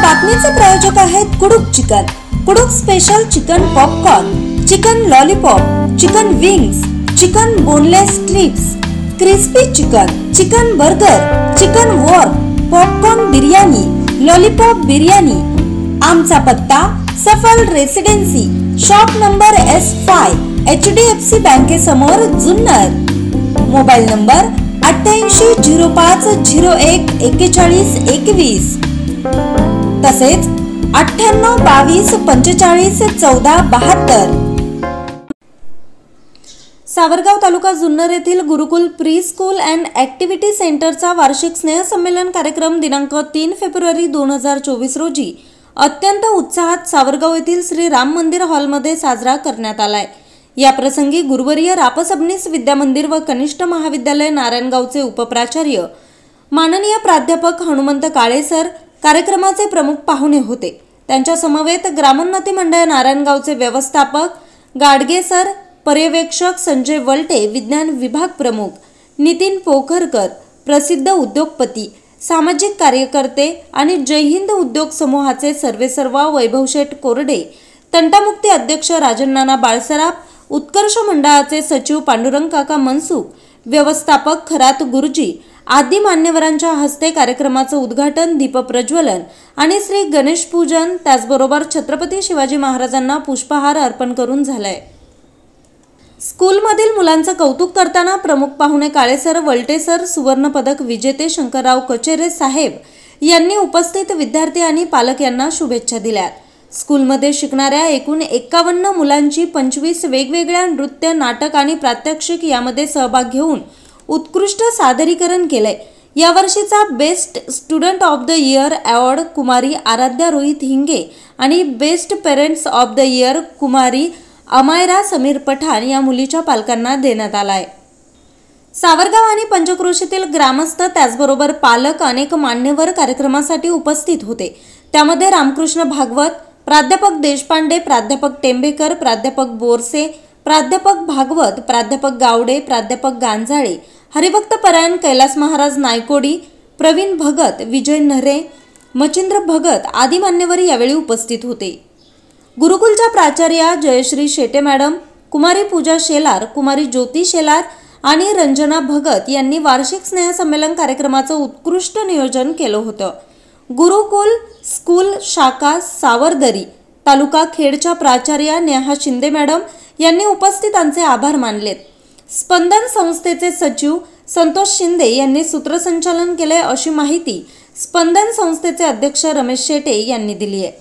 बातमीचे प्रायोजक आहेत Kuduk chicken, Kuduk special chicken popcorn, chicken lollipop, chicken wings, chicken boneless strips, crispy chicken, chicken burger, chicken wok, popcorn biryani, lollipop biryani. आमचा पत्ता Safal residency, shop number S5, HDFC बँकेसमोर, Junnar. Mobile number 8805014121, तसेच 9822451472। सावरगाव तालुका जुन्नर येथील Gurukul pre school and activity सेंटरचा वार्षिक स्नेहसंमेलन कार्यक्रम दिनांक 3 फेब्रुवारी 2024 रोजी अत्यंत उत्साहात सावरगाव येथील श्री राम मंदिर हॉलमध्ये साजरा करण्यात आलाय। या प्रसंगी गुरुवर्य रापसबनीस विद्यामंदिर व कनिष्ठ महाविद्यालय नारायणगावचे उपप्राचार्य माननीय प्राध्यापक हनुमंत काळे सर कार्यक्रमाचे प्रमुख पाहुणे होते। त्यांच्या समवेत ग्रामोन्नती मंडळ नारायणगावचे व्यवस्थापक गाडगे सर, पर्यवेक्षक संजय वलटे, विज्ञान विभाग प्रमुख नितीन पोखरकर, प्रसिद्ध उद्योगपती, सामाजिक कार्यकर्ते आणि जय हिंद उद्योग समूहाचे सर्वेसर्वा वैभवशेठ कोरडे, तंटामुक्ती अध्यक्ष राजन नाना बाळसराफ, उत्कर्ष मंडळाचे सचिव पांडुरंग काका मनसुख, व्यवस्थापक खरात गुरुजी आदी मान्यवरांच्या हस्ते कार्यक्रमाचं उद्घाटन, दीपप्रज्वलन आणि श्री गणेश पूजन, त्याचबरोबर छत्रपती शिवाजी महाराजांना पुष्पहार अर्पण करून झालंय। स्कूलमधील मुलांचं कौतुक करताना प्रमुख पाहुणे काळेसर, वलटेसर, सुवर्ण पदक विजेते शंकरराव कचेरे साहेब यांनी उपस्थित विद्यार्थी आणि पालक यांना शुभेच्छा दिल्या। स्कूलमध्ये शिकणाऱ्या एकूण 51 मुलांची 25 वेगवेगळ्या नृत्य, नाटक आणि प्रात्यक्षिक यामध्ये सहभाग घेऊन उत्कृष्ट सादरीकरण केलंय। या वर्षीचा best student of the year award कुमारी आराध्या रोहित हिंगे आणि best parents of the year कुमारी अमायरा समीर पठाण या मुलीच्या पालकांना देण्यात आलाय। सावरगाव आणि पंचक्रोशीतील ग्रामस्थ त्याचबरोबर पालक अनेक मान्यवर कार्यक्रमासाठी उपस्थित होते। त्यामध्ये रामकृष्ण भागवत, प्राध्यापक देशपांडे, प्राध्यापक टेंबेकर, प्राध्यापक बोरसे, प्राध्यापक भागवत, प्राध्यापक गावडे, प्राध्यापक गांजाळे, हरिभक्त परायण कैलास महाराज नायकोडी, प्रवीण भगत, विजय नरे, मचिंद्र भगत आदी मान्यवर यावेळी उपस्थित होते। गुरुकुलच्या प्राचार्या जयश्री शेटे मॅडम, कुमारी पूजा शेलार, कुमारी ज्योती शेलार आणि रंजना भगत यांनी वार्षिक स्नेहसंमेलन कार्यक्रमाचं उत्कृष्ट नियोजन केलं होतं। गुरुकुल स्कूल शाखा सावरदरी तालुका खेडच्या प्राचार्या नेहा शिंदे मॅडम यांनी उपस्थितांचे आभार मानलेत। स्पंदन संस्थेचे सचिव संतोष शिंदे यांनी सूत्रसंचालन केले अशी माहिती स्पंदन संस्थेचे अध्यक्ष रमेश शेटे यांनी दिली आहे।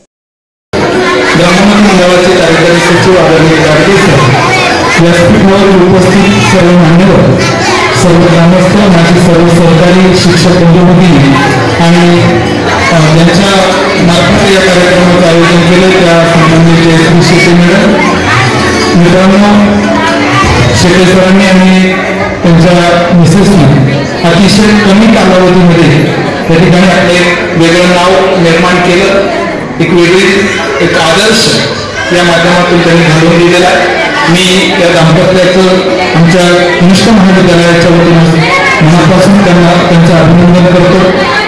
ग्रामोन्नती मंडळाचे कार्यकारी सचिव आदरणीय गाडगे सर, व्यासपीठावर उपस्थित सर्व मान्यवर, सर्व ग्रामस्थ, माझे सर्व सहकारी शिक्षक बंधू-भगिनी आणि ज्यांच्या मार्फत या कार्यक्रमाचं आयोजन केलं त्या संबंधित जयश्री शेटे मॅडम, मित्रांनो, शेटे सरांनी आणि त्यांच्या मिसेसनी अतिशय कमी कालावधीमध्ये त्या ठिकाणी आपले वेगळं नाव निर्माण केलं, एक वेगळी एक आदर्श या माध्यमातून त्यांनी घालून दिलेला आहे। मी या दाम्पत्याचं आमच्या कनिष्ठ महाविद्यालयाच्या वतीनं मनापासून त्यांचं अभिनंदन करतो।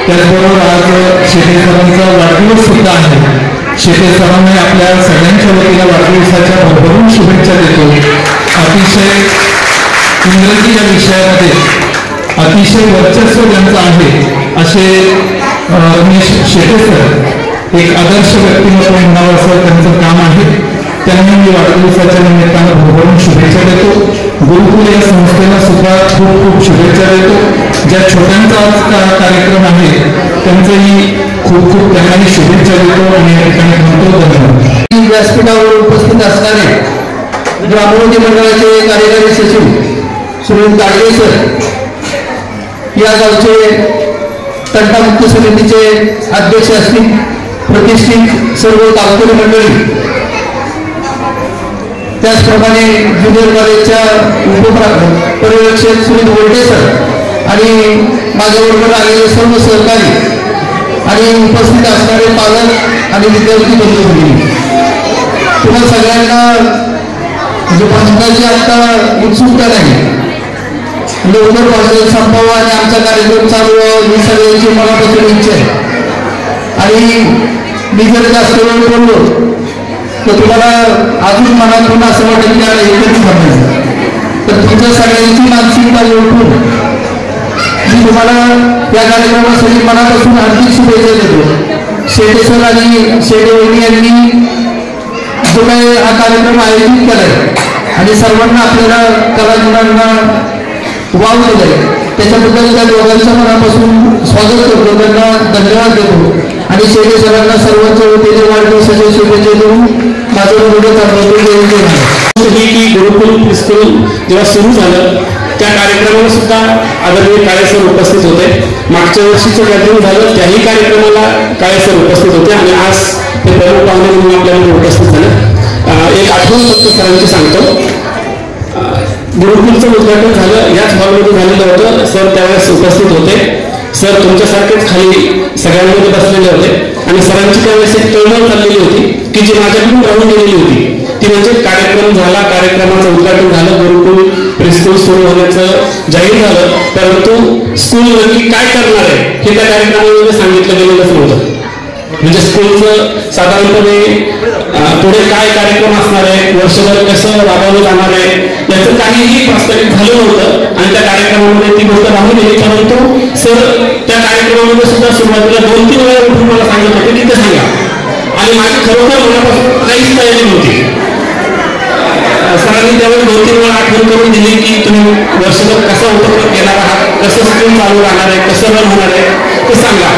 त्याचबरोबर आज शेटे सरांचा वाढदिवस सुद्धा आहे। शेटे सरांनी आपल्या सगळ्यांच्या वतीनं वाढदिवसाच्या भरभरून शुभेच्छा देतो। अतिशय इंग्रजी या विषयामध्ये अतिशय वर्चस्व ज्यांचं आहे असे रमेश शेटे सर एक आदर्श व्यक्तिमत्व म्हणावं असं त्यांचं काम आहे। त्यांना मी वाढदिवसाच्या निमित्तानं भरभरून शुभेच्छा देतो। गुरुकुल या संस्थेला सुद्धा खूप खूप शुभेच्छा देतो। ज्या छोट्यांचा आज कार्यक्रम आहे त्यांचंही खूप खूप त्यांनाही शुभेच्छा देतो आणि या ठिकाणी म्हणतो धन्यवाद। व्यासपीठावर उपस्थित असणारे ग्रामोन्नती मंडळाचे कार्यकारी सचिव श्री गाडगे सर, या गावचे तंटामुक्ती समितीचे अध्यक्ष असतील, प्रतिष्ठित सर्व गावकरी मंडळी, त्याचप्रमाणे ज्युनियर कॉलेजच्या उपपर्यवेक्षक श्री वलटे सर आणि माझ्याबरोबर आलेले सर्व सहकारी आणि उपस्थित असणारे पालक आणि विद्यार्थी बंधू-भगिनी, तुम्हा सगळ्यांना म्हणजे भाषणाची आता उत्सुकता नाही, लवकर भाषण संपवा आणि आमचा कार्यक्रम चालू व्हावा ही सगळ्यांची मनापासून इच्छा आहे। आणि मी जर जास्त वेळ बोललो तर तुम्हाला अजून मनातून असं वाटेल की एकच थांबायचं. तर तुमच्या सगळ्यांची मानसिकता ओळखून मी तुम्हाला या कार्यक्रमासाठी मनापासून हार्दिक शुभेच्छा देतो. शेटे सर आणि शेटे वहिनी यांनी जो काही हा कार्यक्रम आयोजित केलाय आणि सर्वांना आपल्याला कलागुणांना वाव दिलाय त्याच्याबद्दल त्या दोघांच्या मनापासून स्वागत करतो, त्यांना धन्यवाद देतो आणि शेटे सरांना सर्वांच्या वतीने वाढदिवसाच्या शुभेच्छा देऊन माझं व्हिडिओ चालवतो. की गुरुकुल प्रिस्कूल जेव्हा सुरू झालं त्या कार्यक्रमाला सुद्धा आदरणीय काळे सर उपस्थित होते. मागच्या वर्षीचं गॅदरिंग झालं त्याही कार्यक्रमाला काळे सर उपस्थित होते आणि आज ते प्रमुख पाहुणे म्हणून आपल्यामध्ये उपस्थित झाले. एक आठवण फक्त सरांची सांगतो. गुरुकुलचं उद्घाटन झालं याच हॉलमध्ये झालेलं होतं. सर त्यावेळेस उपस्थित होते. सर तुमच्यासारखेच खाली सगळ्यांमध्ये बसलेले होते आणि सरांची त्यावेळेस एक तळमळ चाललेली होती की जी माझ्याकडून राहून गेलेली होती. ती म्हणजे कार्यक्रम झाला, कार्यक्रमाचं उद्घाटन झालं, गुरुकुल प्रिस्कूल सुरू होण्याचं जाहीर झालं, परंतु स्कूल नक्की काय करणार आहे हे त्या कार्यक्रमामध्ये सांगितलं गेलेलंच नव्हतं. म्हणजे स्कूलचं साधारणपणे पुढे काय कार्यक्रम असणार आहे, वर्षभर कसं राबवलं जाणार आहे याचं काहीही प्रस्तावित झालं नव्हतं आणि त्या कार्यक्रमामध्ये ती गोष्ट राहून गेली. परंतु सर त्या कार्यक्रमामध्ये सुद्धा सुरुवातीला 2-3 वेळा उठून मला सांगत होते की ते सांगा आणि माझी खरोखर मनापासून काहीच तयारी नव्हती. सरांनी त्यावेळेस 2-3 वेळा आठवण करून दिली की तुम्ही वर्षभर कसा उपक्रम घेणार आहात, कसं स्कूल चालू राहणार आहे, कसं रन होणार आहे ते सांगा.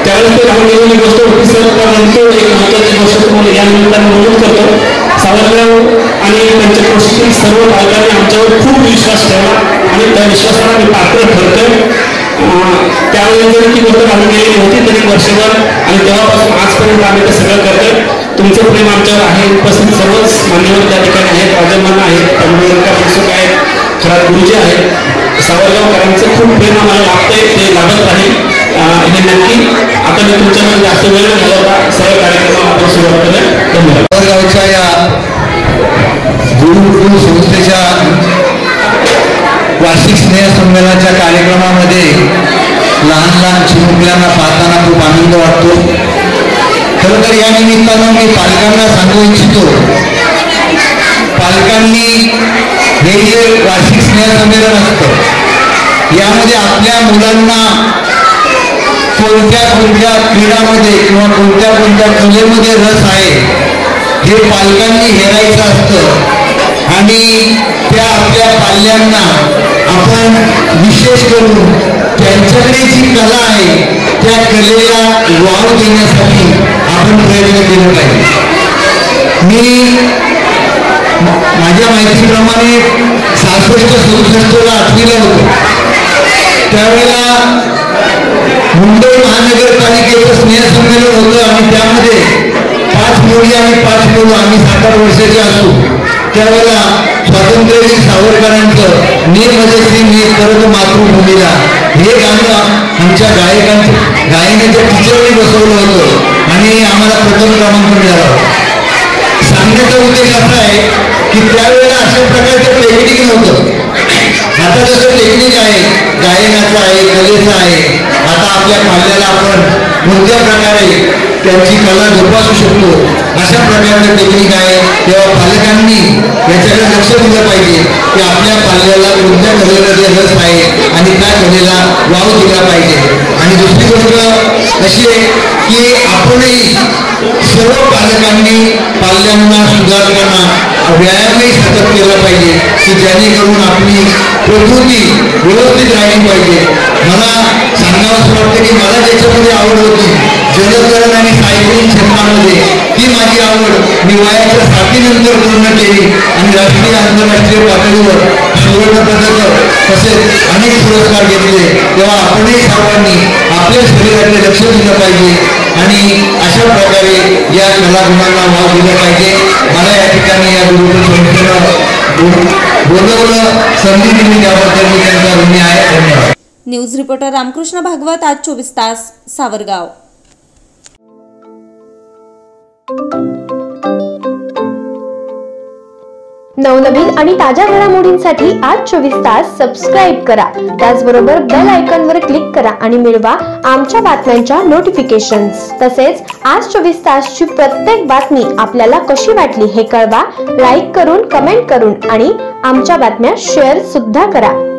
त्यावेळेस ते राहून गेलेली गोष्ट होती. सर परंतु एक महत्त्वाची गोष्ट तुम्हाला या निमित्ताने नमूद करतो. सावरगाव आणि पंचक्रोशीतील सर्व पालकांनी आमच्यावर खूप विश्वास ठेवला आणि त्या विश्वासाला मी पात्र ठरतो. त्यावेळेस जरी ती गोष्ट राहून गेलेली होती तरी वर्षभर आणि तेव्हापासून आजपर्यंत आम्ही ते सगळं करतो. तुमचं प्रेम आमच्यावर आहे. उपस्थित सर्वच मान्यवर त्या ठिकाणी आहेत, राजमाना आहेत, तंबुलकर शिक्षक आहेत, खरात गुरुजी आहेत. सावरगावकरांचं खूप प्रेम आम्हाला लागतंय, ते लागत राहील हे नक्की. आता मी तुमच्यामध्ये जास्त वेळ घालवता सर्व कार्यक्रम आपण सुरुवात करूया. धन्यवाद. सावरगावच्या या गुरुकुल संस्थेच्या वार्षिक स्नेहसंमेलनाच्या कार्यक्रमामध्ये लहान लहान चिमुकल्यांना पाहताना खूप आनंद वाटतो. खरं तर या निमित्तानं मी पालकांना सांगू इच्छितो, पालकांनी हे जे वार्षिक स्नेहसंमेलन असतं यामध्ये आपल्या मुलांना कोणत्या कोणत्या क्रीडामध्ये किंवा कोणत्या कोणत्या कलेमध्ये रस आहे हे पालकांनी हेरायचं असतं आणि त्या आपल्या पाल्यांना आपण विशेष करून त्यांच्याकडे जी कला आहे त्या कलेला वाव देण्यासाठी आपण प्रयत्न केले पाहिजे. मी माझ्या माहितीप्रमाणे 66-67ला 8वीला होतो. त्यावेळेला मुंबई महानगरपालिकेचं स्नेहसंमेलन होतं आणि त्यामध्ये 5 मुली आणि 5 मुलं आम्ही 7-8 वर्षाचे असू. त्यावेळेला स्वातंत्र्यवीर सावरकरांचं निर्मजश्री मी परत मातृभूमीला हे गाणं आमच्या गायनाच्या टीचरने बसवलं होतं आणि आम्हाला प्रथम क्रमांक मिळाला. सांगण्याचा उद्देश असा आहे की त्यावेळेला अशा प्रकारचं टेक्निक नव्हतं. आता जसं टेक्निक आहे, गायनाचं आहे, कलेचं आहे, आता आपल्या पाल्याला आपण कोणत्या प्रकारे त्यांची कला जोपासू शकतो अशा प्रकारचं टेक्निक आहे. तेव्हा पालकांनी याच्याकडे लक्ष दिलं पाहिजे की आपल्या पाल्याला कोणत्या कलेमध्ये रस आहे आणि त्या कलेला वाव दिला पाहिजे. आणि दुसरी गोष्ट अशी आहे की आपणही सर्व पालकांनी पाल्यांना सुधारताना व्यायामही सतत केला पाहिजे की जेणेकरून आपली प्रकृती व्यवस्थित राहिली पाहिजे. मला सांगावंसं वाटतं की मला ज्याच्यामध्ये आवड होती जलतरण आणि सायकलिंग क्षेत्रामध्ये ती माझी आवड मी वयाच्या 7वीनंतर पूर्ण केली आणि राष्ट्रीय आंतरराष्ट्रीय पातळीवर सुवर्ण पदक तसेच अनेक पुरस्कार घेतले. तेव्हा आपणही सर्वांनी आपल्या शरीराकडे लक्ष दिलं पाहिजे आणि अशा प्रकारे या कलागुणांना वाव दिला पाहिजे. मला या ठिकाणी या गुरुकुल संस्थेनं बोलवलं, संधी दिली त्याबद्दल मी त्यांचा ऋणी आहे. धन्यवाद. न्यूज रिपोर्टर रामकृष्ण भागवत, आज 24 तास, सावरगाव. नवनवीन आणि ताज्या घडामोडींसाठी आज 24 तास सबस्क्राईब करा. त्याचबरोबर बेल आयकॉनवर क्लिक करा आणि मिळवा आमच्या बातम्यांच्या नोटिफिकेशन्स. तसेच आज 24 तासची प्रत्येक बातमी आपल्याला कशी वाटली हे कळवा. लाईक करून, कमेंट करून आणि आमच्या बातम्या शेअर सुद्धा करा.